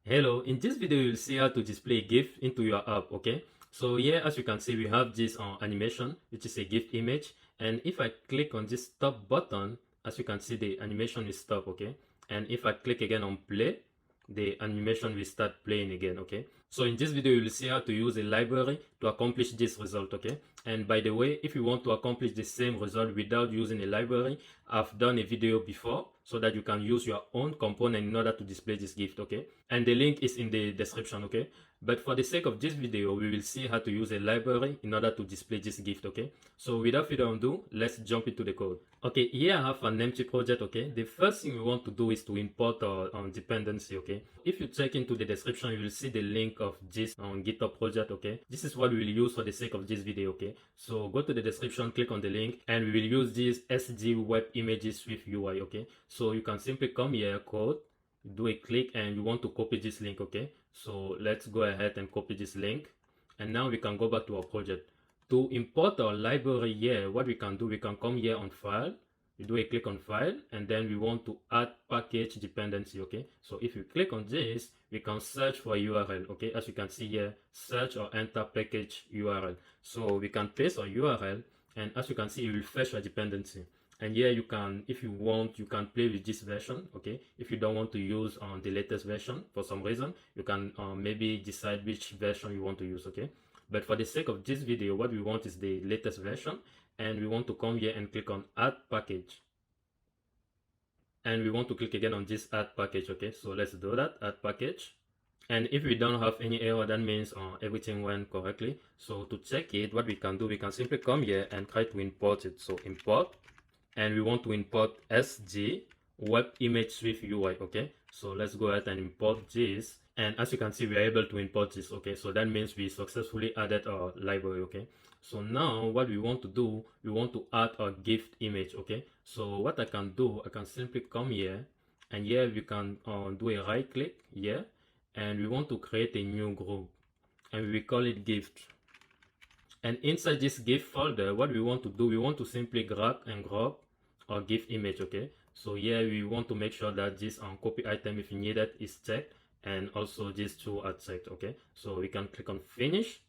Hello, in this video you'll see how to display GIF into your app, okay? So here as you can see we have this animation which is a GIF image, and if I click on this stop button, as you can see the animation is stop, okay? And if I click again on play, the animation will start playing again, okay? So in this video you'll see how to use a library to accomplish this result, okay? And by the way, if you want to accomplish the same result without using a library, I've done a video before so that you can use your own component in order to display this GIF, okay? And the link is in the description, okay? But for the sake of this video, we will see how to use a library in order to display this GIF, okay? So without further ado, let's jump into the code. Okay, here I have an empty project, okay? The first thing we want to do is to import our dependency, okay? If you check into the description, you will see the link of this GitHub project, okay? This is what we will use for the sake of this video, okay? So go to the description, click on the link, and we will use this SG web images SwiftUI, okay? So you can simply come here, code, do a click, and you want to copy this link, okay? So let's go ahead and copy this link, and now we can go back to our project. To import our library here, what we can do, we can come here on file, we do a click on file, and then we want to add package dependency, okay? So if you click on this, we can search for URL, okay? As you can see here, search or enter package URL. So we can paste our URL, and as you can see, it will fetch a dependency. And here you can, if you want, you can play with this version, okay? If you don't want to use the latest version for some reason, you can maybe decide which version you want to use, okay? But for the sake of this video, what we want is the latest version, and we want to come here and click on add package. And we want to click again on this add package, okay? So let's do that, add package. And if we don't have any error, that means everything went correctly. So to check it, what we can do, we can simply come here and try to import it. So import, and we want to import SG web image SwiftUI, okay? So let's go ahead and import this, and as you can see we are able to import this, okay? So that means we successfully added our library, okay? So now what we want to do, we want to add our GIF image, okay? So what I can do, I can simply come here, and here we can do a right click here, and we want to create a new group, and we call it GIF. And inside this GIF folder, what we want to do, we want to simply grab and drop our GIF image, okay? So here we want to make sure that this copy item, if you need it, is checked, and also these two are checked, okay? So we can click on finish,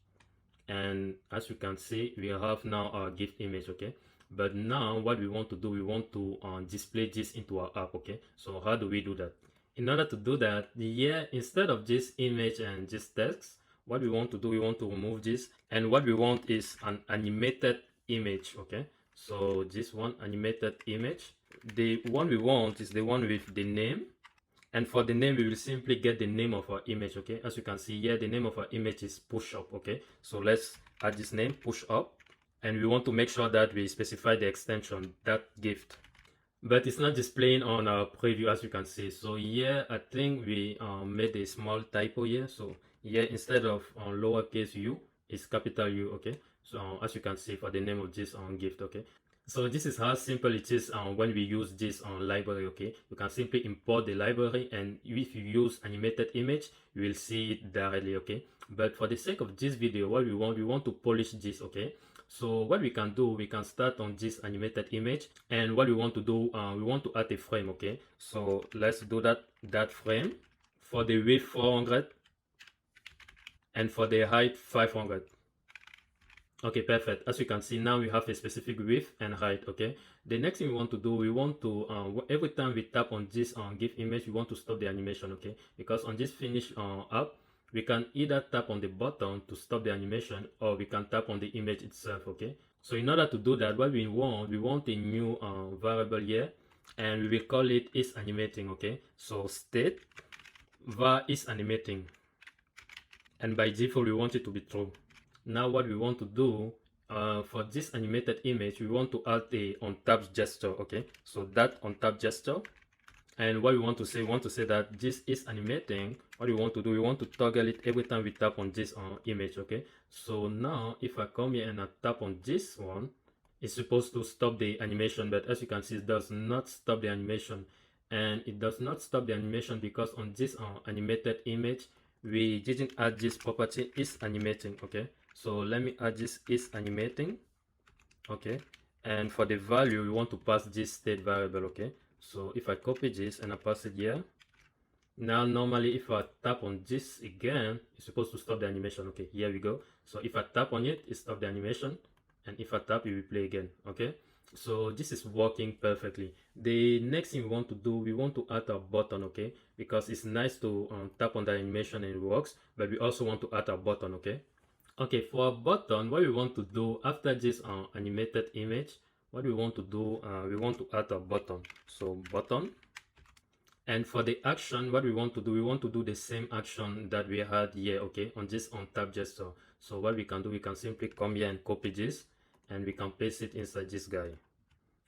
and as you can see, we have now our GIF image, okay? But now what we want to do, we want to display this into our app, okay? So how do we do that? In order to do that, here, instead of this image and this text, what we want to do, we want to remove this, and what we want is an animated image, okay? So this one, animated image, the one we want is the one with the name, and for the name we will simply get the name of our image, okay? As you can see here, the name of our image is push up, okay? So let's add this name, push up, and we want to make sure that we specify the extension, that gift. But it's not displaying on our preview, as you can see. So here I think we made a small typo here. So here instead of lowercase u, it's capital U, okay? So as you can see for the name of this gift, okay? So this is how simple it is when we use this library, okay? You can simply import the library, and if you use animated image, you will see it directly, okay? But for the sake of this video, what we want to polish this, okay? So what we can do, we can start on this animated image, and what we want to do, we want to add a frame, okay? So let's do that frame for the width 400 and for the height 500. Okay, perfect. As you can see, now we have a specific width and height, okay? The next thing we want to do, we want to, every time we tap on this GIF image, we want to stop the animation, okay? Because on this finish app, we can either tap on the button to stop the animation, or we can tap on the image itself, okay? So in order to do that, what we want a new variable here, and we will call it is animating, okay? So state var is animating, and by default we want it to be true. Now what we want to do, for this animated image, we want to add a on tap gesture, okay? So that on tap gesture, and what we want to say that this is animating. What we want to do, we want to toggle it every time we tap on this image, okay? So now if I come here and I tap on this one, it's supposed to stop the animation, but as you can see, it does not stop the animation. And it does not stop the animation because on this animated image, we didn't add this property is animating, okay? So let me add this is animating, okay? And for the value, we want to pass this state variable, okay? So if I copy this and I pass it here, Now, normally, if I tap on this again, it's supposed to stop the animation. Okay, here we go. So if I tap on it, it stops the animation. And if I tap, it will play again. Okay, so this is working perfectly. The next thing we want to do, we want to add a button. Okay, because it's nice to tap on the animation and it works, but we also want to add a button. Okay. Okay, for a button, what we want to do after this animated image, what we want to do, we want to add a button. So button. And for the action, what we want to do, we want to do the same action that we had here, okay, on this on tab gesture. So what we can do, we can simply come here and copy this, and we can paste it inside this guy.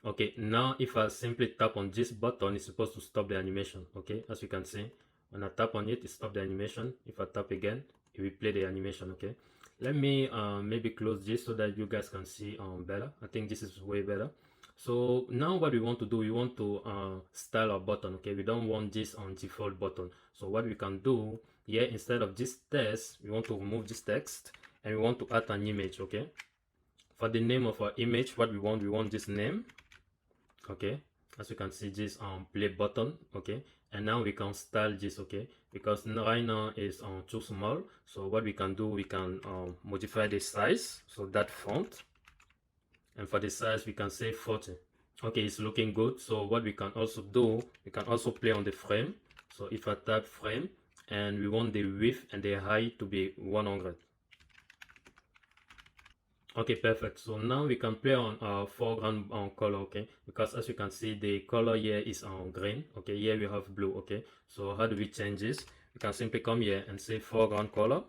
Okay, now if I simply tap on this button, it's supposed to stop the animation. Okay, as you can see, when I tap on it, it stops the animation. If I tap again, it will play the animation. Okay, let me maybe close this so that you guys can see better. I think this is way better. So now what we want to do, we want to style our button. Okay, we don't want this on default button. So what we can do here, instead of this text, we want to remove this text and we want to add an image. Okay, for the name of our image, what we want this name. Okay, as you can see, this play button. Okay, and now we can style this. Okay, because right now is too small. So what we can do, we can modify the size, so that font, and for the size we can say 40. Okay, it's looking good. So what we can also do, we can also play on the frame. So if I tap frame, and we want the width and the height to be 100. Okay, perfect. So now we can play on our foreground color. Okay, because as you can see, the color here is on green. Okay, here we have blue. Okay, so how do we change this? We can simply come here and say foreground color,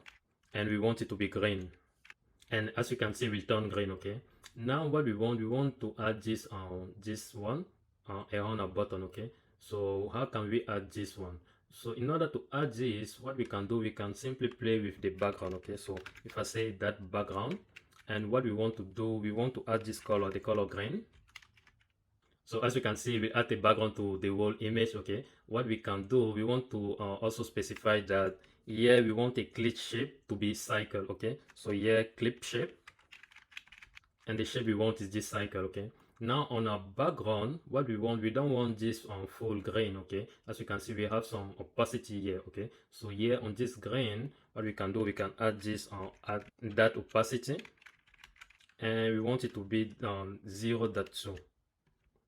and we want it to be green. And as you can see, we turn green. Okay, now what we want to add this this one around our button. Okay, so how can we add this one? So in order to add this, what we can do, we can simply play with the background. Okay, so if I say that background, and what we want to do, we want to add this color, the color green. So as you can see, we add the background to the whole image. Okay, what we can do, we want to also specify that here we want a clip shape to be cycle. Okay, so here clip shape, and the shape we want is this cycle. Okay, now on our background, what we want, we don't want this on full grain. Okay, as you can see, we have some opacity here. Okay, so here on this grain, what we can do, we can add this add that opacity, and we want it to be 0.2.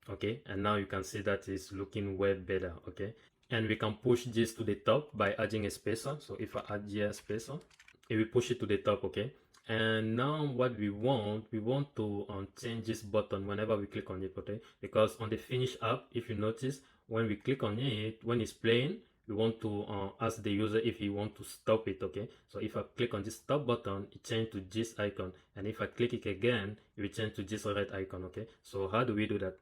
okay, and now you can see that is looking way better. Okay, and we can push this to the top by adding a spacer. So if I add here a spacer, it will push it to the top. Okay, and now what we want to change this button whenever we click on it. Okay, because on the finish app, if you notice, when we click on it, when it's playing, we want to ask the user if he want to stop it. Okay, so if I click on this stop button, it change to this icon, and if I click it again, it will change to this red icon. Okay, so how do we do that?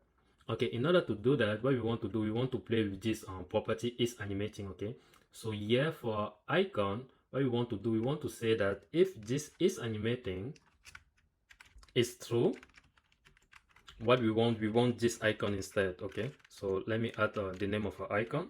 Okay, in order to do that, what we want to do, we want to play with this property is animating. Okay, so here for our icon, what we want to do, we want to say that if this is animating is true, what we want this icon instead. Okay, so let me add the name of our icon.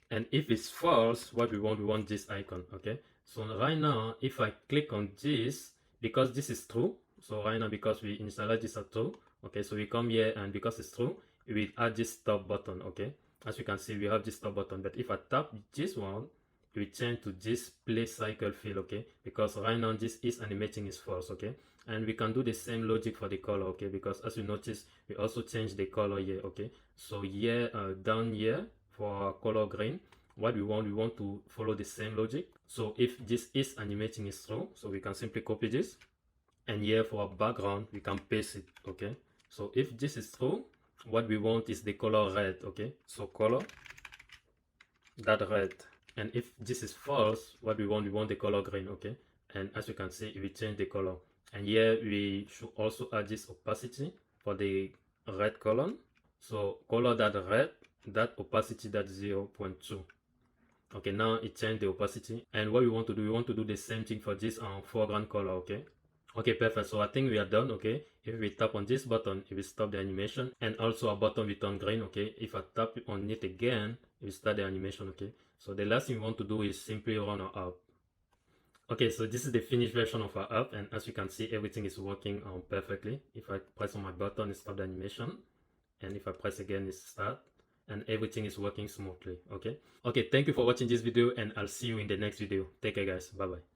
And if it's false, what we want this icon. Okay, so right now, if I click on this, because this is true, so right now, because we initialize this as true, okay, so we come here, and because it's true, we add this stop button. Okay, as you can see, we have this stop button, but if I tap this one, it will change to this play cycle field. Okay, because right now this is animating is false. Okay, and we can do the same logic for the color. Okay, because as you notice, we also change the color here. Okay, so here down here for color green, what we want to follow the same logic. So if this is animating is true, so we can simply copy this, and here for our background, we can paste it. Okay, so if this is true, what we want is the color red. Okay, so color that red. And if this is false, what we want the color green. Okay, and as you can see, it will change the color. And here we should also add this opacity for the red column. So color that red, that opacity, that 0.2. okay, now it changed the opacity. And what we want to do, we want to do the same thing for this foreground color. Okay, okay, perfect. So I think we are done. Okay, if we tap on this button, it will stop the animation, and also our button will turn green. Okay, if I tap on it again, it will start the animation. Okay, so the last thing we want to do is simply run our app. Okay, so this is the finished version of our app, and as you can see, everything is working perfectly. If I press on my button, it stops the animation, and if I press again, it starts. and everything is working smoothly. Okay, thank you for watching this video, and I'll see you in the next video. Take care, guys. Bye bye.